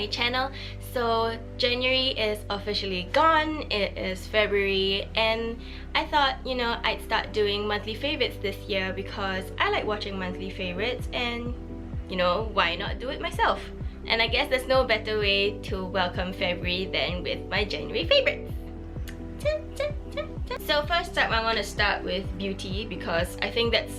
my channel. So January is officially gone, it is February, and I thought, you know, I'd start doing monthly favorites this year because I like watching monthly favorites, and you know, why not do it myself? And I guess there's no better way to welcome February than with my January favorites. So first up, I want to start with beauty because I think that's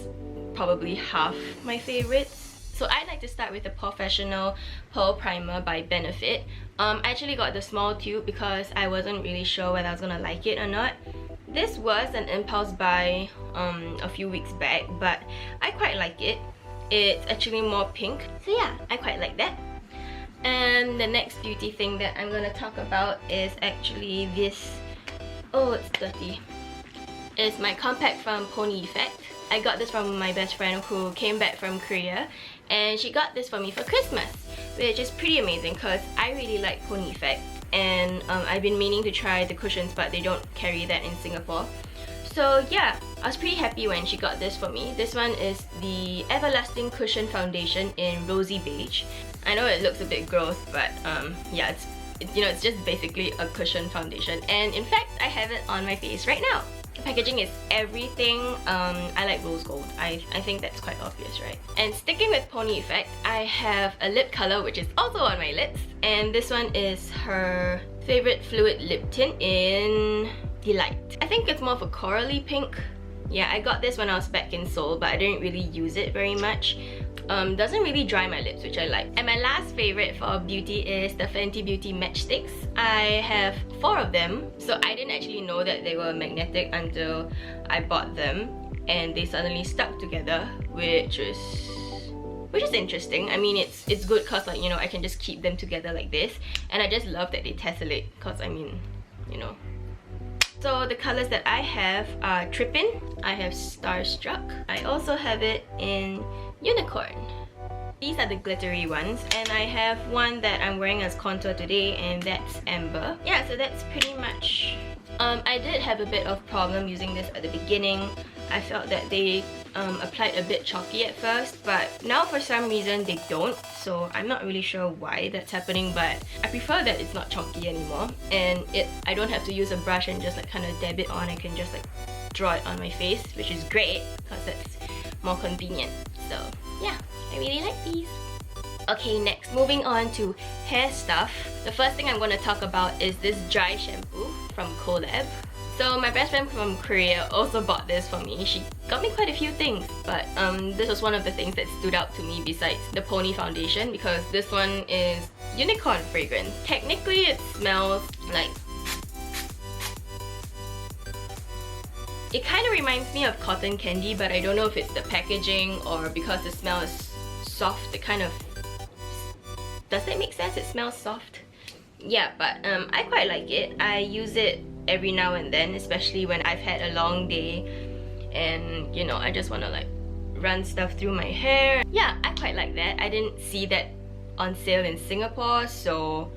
probably half my favorites. So I like to start with the Professional Pearl Primer by Benefit. I actually got the small tube because I wasn't really sure whether I was gonna like it or not. This was an impulse buy a few weeks back, but I quite like it. It's actually more pink, so yeah, I quite like that. And the next beauty thing that I'm gonna talk about is actually this. Oh, it's dirty. It's my compact from Pony Effect. I got this from my best friend who came back from Korea, and she got this for me for Christmas, which is pretty amazing because I really like Pony Effect, and I've been meaning to try the cushions, but they don't carry that in Singapore. So yeah, I was pretty happy when she got this for me. This one is the Everlasting Cushion Foundation in Rosy Beige. I know it looks a bit gross, but yeah, it's just basically a cushion foundation, and in fact I have it on my face right now. The packaging is everything. I like rose gold. I think that's quite obvious, right? And sticking with Pony Effect, I have a lip color which is also on my lips, and this one is her favorite fluid lip tint in Delight. I think it's more of a corally pink. Yeah, I got this when I was back in Seoul, but I didn't really use it very much. Doesn't really dry my lips, which I like. And my last favorite for beauty is the Fenty Beauty matchsticks. I have 4 of them, so I didn't actually know that they were magnetic until I bought them, and they suddenly stuck together, which is interesting. I mean, it's good because, like, you know, I can just keep them together like this, and I just love that they tessellate because, I mean, you know. So the colors that I have are Trippin', I have Starstruck, I also have it in Unicorn. These are the glittery ones, and I have one that I'm wearing as contour today, and that's Amber. Yeah, so that's pretty much... I did have a bit of problem using this at the beginning. I felt that they applied a bit chalky at first, but now for some reason they don't, so I'm not really sure why that's happening, but I prefer that it's not chalky anymore, and I don't have to use a brush and just like kind of dab it on. I can just like draw it on my face, which is great because it's more convenient. So yeah, I really like these. Okay, next, moving on to hair stuff. The first thing I'm going to talk about is this dry shampoo from Collab. So my best friend from Korea also bought this for me. She got me quite a few things, but this was one of the things that stood out to me besides the Pony foundation, because this one is unicorn fragrance. Technically it smells like... It kind of reminds me of cotton candy, but I don't know if it's the packaging or because the smell is soft. It kind of... Does that make sense? It smells soft. Yeah, but I quite like it. I use it every now and then, especially when I've had a long day and, you know, I just want to like run stuff through my hair. Yeah, I quite like that. I didn't see that on sale in Singapore, so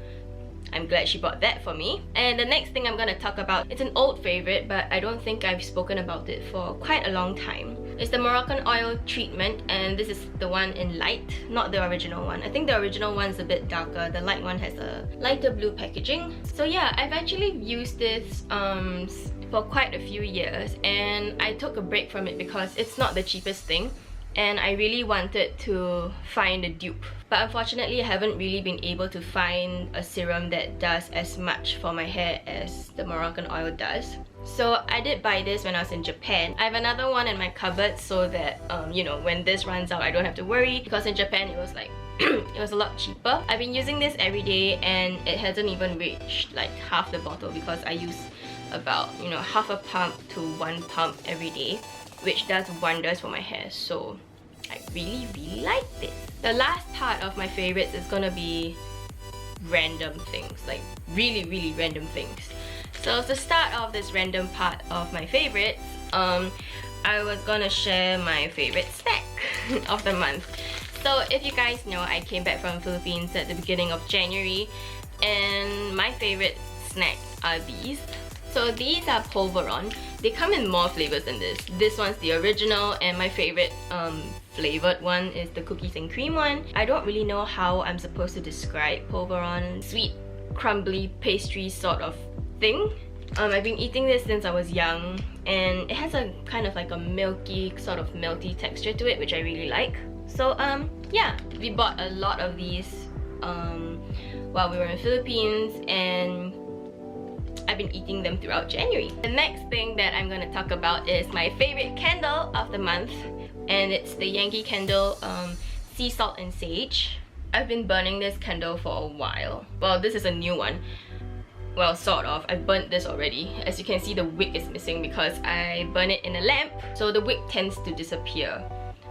I'm glad she bought that for me. And the next thing I'm gonna talk about, it's an old favorite, but I don't think I've spoken about it for quite a long time. It's the Moroccan oil treatment, and this is the one in light, not the original one. I think the original one's a bit darker. The light one has a lighter blue packaging. So yeah, I've actually used this for quite a few years, and I took a break from it because it's not the cheapest thing, and I really wanted to find a dupe. But unfortunately, I haven't really been able to find a serum that does as much for my hair as the Moroccan oil does. So I did buy this when I was in Japan. I have another one in my cupboard so that, you know, when this runs out, I don't have to worry, because in Japan it was like, it was a lot cheaper. I've been using this every day and it hasn't even reached like half the bottle because I use about, you know, half a pump to 1 pump every day, which does wonders for my hair. So I really like this. The last part of my favorites is gonna be random things, like really random things. So to start off this random part of my favorites, I was gonna share my favorite snack of the month. So if you guys know, I came back from Philippines at the beginning of January, and my favorite snacks are these. So these are Polvoron. They come in more flavors than this. This one's the original, and my favorite flavored one is the cookies and cream one. I don't really know how I'm supposed to describe Polvoron. Sweet, crumbly pastry sort of thing. I've been eating this since I was young, and it has a kind of like a milky, sort of melty texture to it, which I really like. So yeah, we bought a lot of these while we were in the Philippines, and I've been eating them throughout January. The next thing that I'm gonna talk about is my favorite candle of the month, and it's the Yankee Candle Sea Salt and Sage. I've been burning this candle for a while. Well, this is a new one. Well, sort of. I've burnt this already. As you can see, the wick is missing because I burn it in a lamp, so the wick tends to disappear.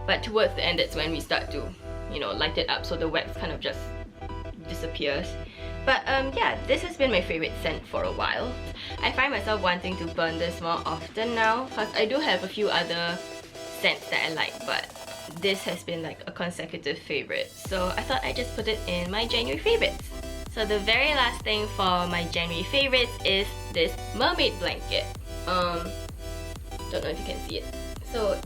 But towards the end, that's when we start to, you know, light it up, so the wax kind of just disappears. But yeah, this has been my favorite scent for a while. I find myself wanting to burn this more often now, because I do have a few other scents that I like, but this has been like a consecutive favorite. So I thought I'd just put it in my January favorites. So the very last thing for my January favorites is this mermaid blanket. Don't know if you can see it. So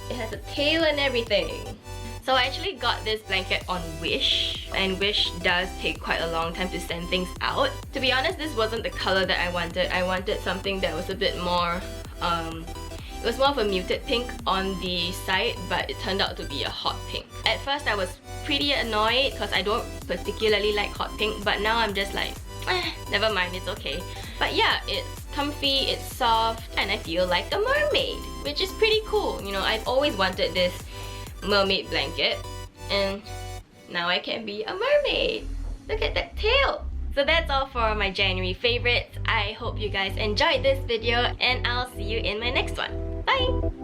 it has a tail and everything. So I actually got this blanket on Wish, and Wish does take quite a long time to send things out. To be honest, this wasn't the color that I wanted. I wanted something that was a bit more, it was more of a muted pink on the side, but it turned out to be a hot pink. At first I was pretty annoyed because I don't particularly like hot pink, but now I'm just like, never mind, it's okay. But yeah, it's comfy, it's soft, and I feel like a mermaid, which is pretty cool. You know, I've always wanted this mermaid blanket, and now I can be a mermaid. Look at that tail! So that's all for my January favorites. I hope you guys enjoyed this video, and I'll see you in my next one. Bye!